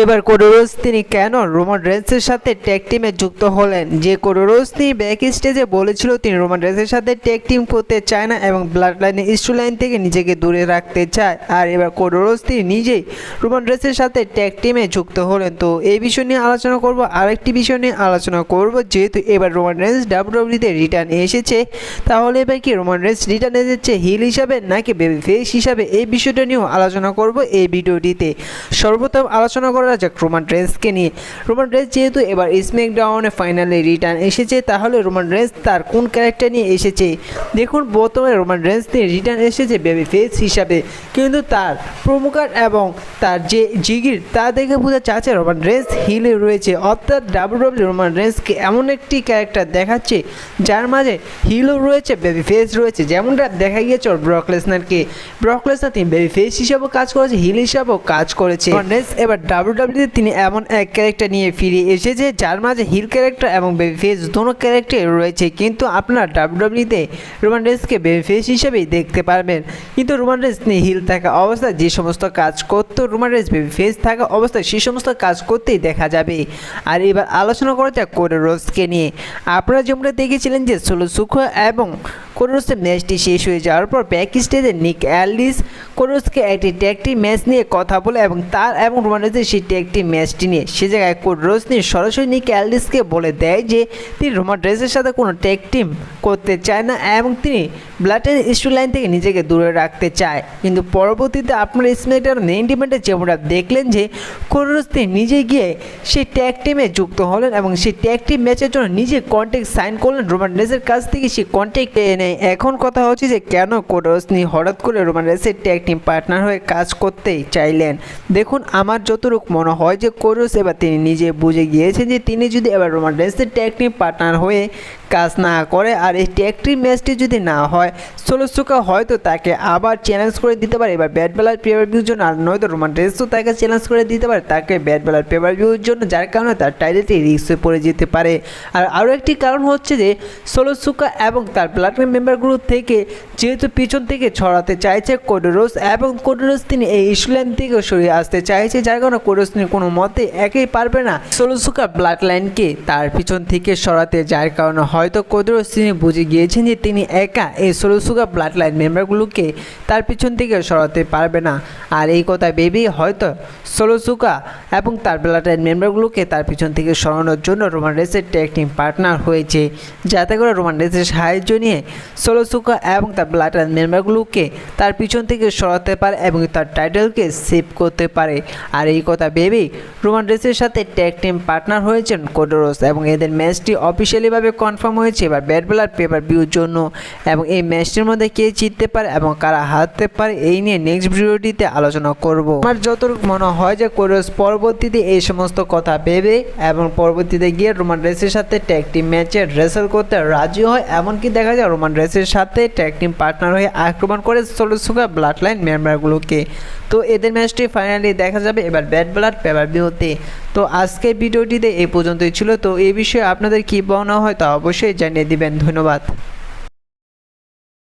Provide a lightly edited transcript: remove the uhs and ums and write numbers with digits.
এবার Cody Rhodes তিনি কেন রোমান রেন্সের সাথে ট্যাগ টিমে যুক্ত হলেন। যে কোডি রোডস তিনি ব্যাক স্টেজে বলেছিল তিনি রোমান রেন্সের সাথে ট্যাগ টিম করতে চায় না এবং ব্লাড লাইনের স্টোরি লাইন থেকে নিজেকে দূরে রাখতে চায়। আর এবার কোডি রোডস তিনি নিজেই রোমান রেন্সের সাথে ট্যাগ টিমে যুক্ত হলেন। তো এই বিষয় নিয়ে আলোচনা করব। আরেকটি বিষয় নিয়ে আলোচনা করব, যেহেতু এবার রোমান রেন্স ডাব্লিউডব্লিউইতে রিটার্ন এসেছে, তাহলে এবার কি রোমান রেন্স রিটার্ন এসেছে হিল হিসাবে নাকি বেবি ফেস হিসাবে, এই বিষয়টা নিয়েও আলোচনা করব এই ভিডিওটিতে। সর্বপ্রথম আলোচনা করা যাক রোমান রেন্সকে নিয়ে। রোমান রেন্স যেহেতু এবার স্ম্যাকডাউনে ফাইনালে রিটার্ন এসেছে, তাহলে রোমান রেন্স তার কোন ক্যারেক্টার নিয়ে এসেছে। দেখুন, প্রথমে রোমান রেন্স নিয়ে রিটার্ন এসেছে বেবি ফেস হিসাবে, কিন্তু তার প্রোমোকার্ড এবং তার যে জিগির তা দেখে বোঝা যাচ্ছে রোমান রেন্স হিলে রয়েছে। অর্থাৎ ডাব্লিউডব্লিউই রোমান রেন্সকে এমন একটি ক্যারেক্টার দেখাচ্ছে যার মাঝে হিলও রয়েছে বেবি ফেস রয়েছে। যেমনটা দেখা গিয়েছে ব্রক লেসনারকে। ব্রক লেসনার তিনি বেবি ফেস হিসাবেও কাজ করেছে, হিল হিসাবেও কাজ করেছে। রোমান রেন্স এবার ডাব্লিউডব্লিউইতে তিনি এমন এক ক্যারেক্টার নিয়ে ফিরে এসেছে যার মাঝে হিল ক্যারেক্টার এবং বেবি ফেস দোনো ক্যারেক্টার রয়েছে। কিন্তু আপনার ডাব্লিউডব্লিউইতে রোমান রেন্সকে বেবি ফেস হিসেবেই দেখতে পারবেন, কিন্তু রোমান রেন্স তিনি হিল থাকা অবস্থায় যে সমস্ত কাজ করতো, রোমান রেন্স বেবি ফেস থাকা অবস্থায় সেই সমস্ত কাজ করতেই দেখা যাবে। আর এবার আলোচনা করা যাক কোডি রোডসকে নিয়ে। আপনারা যেমনটা দেখেছিলেন যে সোলো সুখোয়া এবং কোডি রোডসের ম্যাচটি শেষ হয়ে যাওয়ার পর ব্যাক স্টেজে নিক অ্যালিস কোডি রোডসকে একটি ট্যাগ টিম ম্যাচ নিয়ে কথা বলে এবং তার এবং রোমান রেন্সের সেই ট্যাগ টিম ম্যাচটি নিয়ে সে জায়গায় কোডি রোডস নিয়ে সরাসরি নিক অ্যালিসকে বলে দেয় যে তিনি রোমান রেন্সের সাথে কোনো ট্যাগ টিম করতে চায় না এবং তিনি ব্লাডের স্টোরি লাইন থেকে নিজেকে দূরে রাখতে চায়। কিন্তু পরবর্তীতে আপনার স্ম্যাকডাউন মেইন ইভেন্টে যেমনটা দেখলেন যে কোডি রোডস তিনি নিজে গিয়ে সেই ট্যাগ টিমে যুক্ত হলেন এবং সেই ট্যাগ টিম ম্যাচের জন্য নিজে কন্ট্যাক্ট সাইন করলেন রোমান রেন্সের কাছ থেকে। সেই কন্ট্যাক্ট পেয়ে নেয়। এখন কথা হচ্ছে যে কেন কোডি রোডস তিনি হঠাৎ করে রোমান রেন্সের ট্যাগ টিম পার্টনার হয়ে কাজ করতেই চাইলেন। দেখুন, আমার যতটুকু মনে হয় যে কোডি রোডস এবার তিনি নিজে বুঝে গিয়েছেন যে তিনি যদি এবার রোমান রেন্সের ট্যাগ টিম পার্টনার হয়ে কাজ না করে আর এই ট্যাগ টিম ম্যাচটি যদি না হয়, সোলো সুখোয়া হয়তো তাকে আবার চ্যালেঞ্জ করে দিতে পারে এবার ব্যাড ব্লাড পেপার ভিউর জন্য, আর নয়তো রোমান রেন্সও তাকে চ্যালেঞ্জ করে দিতে পারে তাকে ব্যাড ব্লাড পেপার ভিউর জন্য, যার কারণে তার টাইটেলটি রিস্কে পড়ে যেতে পারে। আর আরও একটি কারণ হচ্ছে যে সোলো সুখোয়া এবং তার ব্লাড মেম্বারগুলো থেকে যেহেতু পিছন থেকে ছড়াতে চাইছে কোডি রোডস, এবং কোডি রোডস তিনি এই ইস্যু লাইন থেকে সরিয়ে আসতে চাইছে, যার কারণে কোডি রোডস তিনি কোনো মতে একেই পারবে না সোলো সুখোয়া ব্লাড লাইনকে তার পিছন থেকে সরাতে, যার কারণে হয়তো কোডি রোডস তিনি বুঝে গিয়েছেন যে তিনি একা এই সোলো সুখোয়া ব্লাড লাইন মেম্বারগুলোকে তার পিছন থেকে সরাতে পারবে না। আর এই কথা ভেবেই হয়তো সোলো সুখোয়া এবং তার ব্লাড লাইন মেম্বারগুলোকে তার পিছন থেকে সরানোর জন্য রোমান রেন্সের ট্যাগ টিম পার্টনার হয়েছে, যাতে করে রোমান রেন্সের সাহায্য নিয়ে সোলো সুখোয়া এবং তার ব্লাড লাইন মেম্বারগুলোকে তার পিছন থেকে সরাতে পারে এবং তার টাইটেলকে সেভ করতে পারে। আর এই কথা ভেবেই রোমান রেন্সের সাথে ট্যাগ টিম পার্টনার হয়েছেন কোডি রোডস এবং এদের ম্যাচটি অফিসিয়ালিভাবে কনফার্ম হয়েছে এবার ব্যাড ব্লাড পেপার ভিউর জন্য। এবং এই ম্যাচটির মধ্যে কে জিততে পারে এবং কারা হারতে পারে এই নিয়ে নেক্সট ভিডিওটিতে আলোচনা করব। আমার যতটুকু মনে হয় যে কোডি রোডস পরবর্তীতে এই সমস্ত কথা ভেবে এবং পরবর্তীতে গিয়ে রোমান রেন্সের সাথে ট্যাগ টিম ম্যাচে রেসেল করতে রাজি হয়। এমনকি দেখা যায় রোমান রেন্সের সাথে ট্যাগ টিম পার্টনার হয়ে আক্রমণ করে সোলো সুখোয়া ব্লাড লাইন মেম্বারগুলোকে। তো এদের ম্যাচটি ফাইনালি দেখা যাবে এবার ব্যাড ব্লাড পেপার ভিউতে। তো আজকের ভিডিওটিতে এই পর্যন্তই ছিল। তো এই বিষয়ে আপনাদের কী মনে হয় তা অবশ্যই জানিয়ে দিবেন। ধন্যবাদ।